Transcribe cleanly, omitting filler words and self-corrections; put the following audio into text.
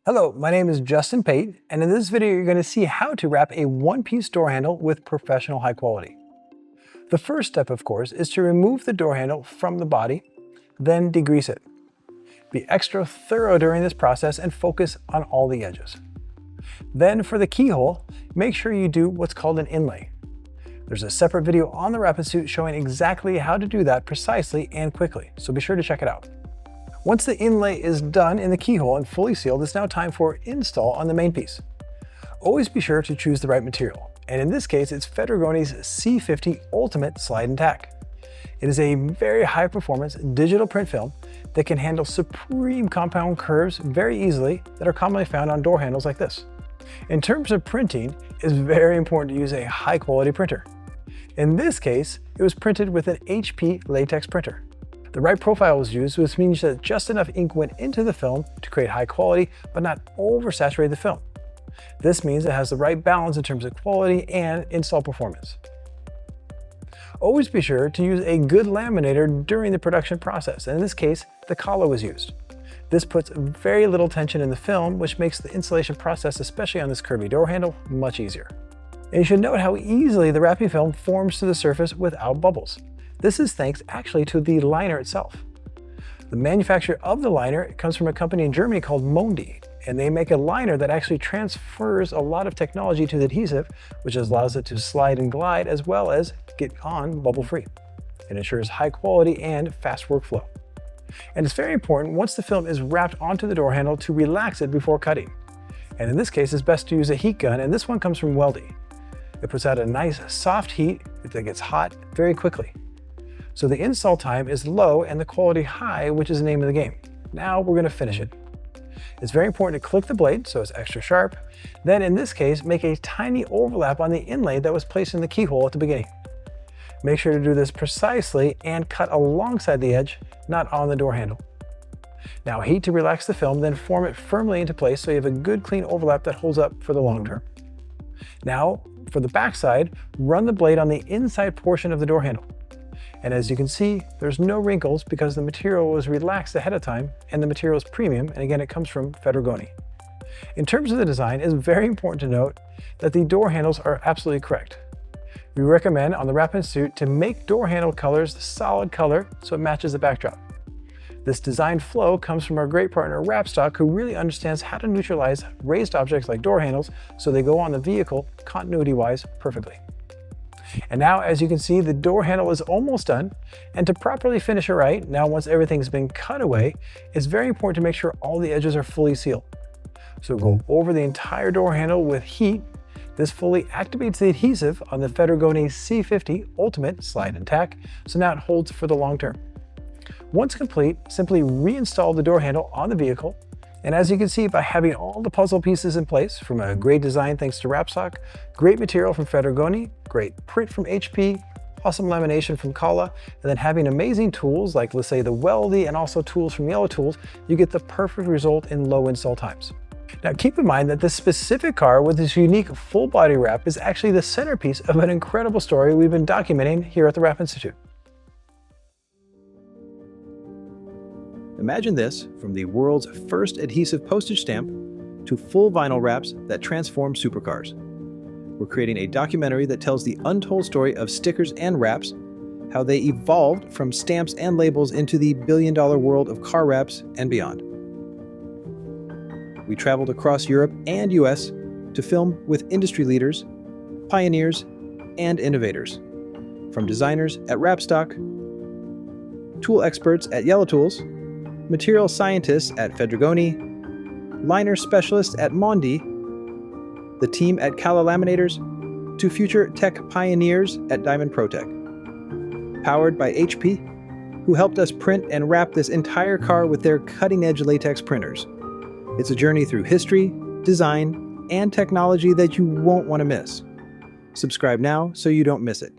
Hello, my name is Justin Pate, and in this video you're going to see how to wrap a one-piece door handle with professional high quality. The first step, of course, is to remove the door handle from the body, then degrease it. Be extra thorough during this process and focus on all the edges. Then for the keyhole, make sure you do what's called an inlay. There's a separate video on the Wrap It Suit showing exactly how to do that precisely and quickly, so be sure to check it out. Once the inlay is done in the keyhole and fully sealed, it's now time for install on the main piece. Always be sure to choose the right material, and in this case it's Fedrigoni's C50 Ultimate Slide and Tack. It is a very high performance digital print film that can handle supreme compound curves very easily that are commonly found on door handles like this. In terms of printing, it's very important to use a high quality printer. In this case, it was printed with an HP latex printer. The right profile was used, which means that just enough ink went into the film to create high quality, but not oversaturate the film. This means it has the right balance in terms of quality and install performance. Always be sure to use a good laminator during the production process, and in this case, the Kala was used. This puts very little tension in the film, which makes the installation process, especially on this curvy door handle, much easier. And you should note how easily the wrapping film forms to the surface without bubbles. This is thanks actually to the liner itself. The manufacturer of the liner comes from a company in Germany called Mondi, and they make a liner that actually transfers a lot of technology to the adhesive, which allows it to slide and glide as well as get on bubble-free. It ensures high quality and fast workflow. And it's very important once the film is wrapped onto the door handle to relax it before cutting. And in this case, it's best to use a heat gun, and this one comes from Weldy. It puts out a nice soft heat that gets hot very quickly. So the install time is low and the quality high, which is the name of the game. Now we're going to finish it. It's very important to click the blade so it's extra sharp. Then in this case, make a tiny overlap on the inlay that was placed in the keyhole at the beginning. Make sure to do this precisely and cut alongside the edge, not on the door handle. Now heat to relax the film, then form it firmly into place so you have a good clean overlap that holds up for the long term. Now for the back side, run the blade on the inside portion of the door handle. And as you can see, there's no wrinkles because the material was relaxed ahead of time and the material is premium, and again, it comes from Fedrigoni. In terms of the design, it's very important to note that the door handles are absolutely correct. We recommend on the Wrap It Suit to make door handle colors the solid color so it matches the backdrop. This design flow comes from our great partner Wrapstock, who really understands how to neutralize raised objects like door handles so they go on the vehicle continuity-wise perfectly. And now, as you can see, the door handle is almost done, and to properly finish it right, now once everything's been cut away, it's very important to make sure all the edges are fully sealed. So go over the entire door handle with heat. This fully activates the adhesive on the Fedrigoni C50 Ultimate Slide and Tack, so now it holds for the long term. Once complete, simply reinstall the door handle on the vehicle. And as you can see, by having all the puzzle pieces in place, from a great design thanks to Wrapstock, great material from Fedrigoni, great print from HP, awesome lamination from Kala, and then having amazing tools like, let's say, the Weldy and also tools from Yellow Tools, you get the perfect result in low install times. Now keep in mind that this specific car with this unique full body wrap is actually the centerpiece of an incredible story we've been documenting here at the Wrap Institute. Imagine this, from the world's first adhesive postage stamp to full vinyl wraps that transform supercars. We're creating a documentary that tells the untold story of stickers and wraps, how they evolved from stamps and labels into the billion-dollar world of car wraps and beyond. We traveled across Europe and US to film with industry leaders, pioneers, and innovators. From designers at Wrapstock, tool experts at Yellow Tools, material scientists at Fedrigoni, liner specialists at Mondi, the team at Kala Laminators, to future tech pioneers at Diamond ProTech. Powered by HP, who helped us print and wrap this entire car with their cutting-edge latex printers. It's a journey through history, design, and technology that you won't want to miss. Subscribe now so you don't miss it.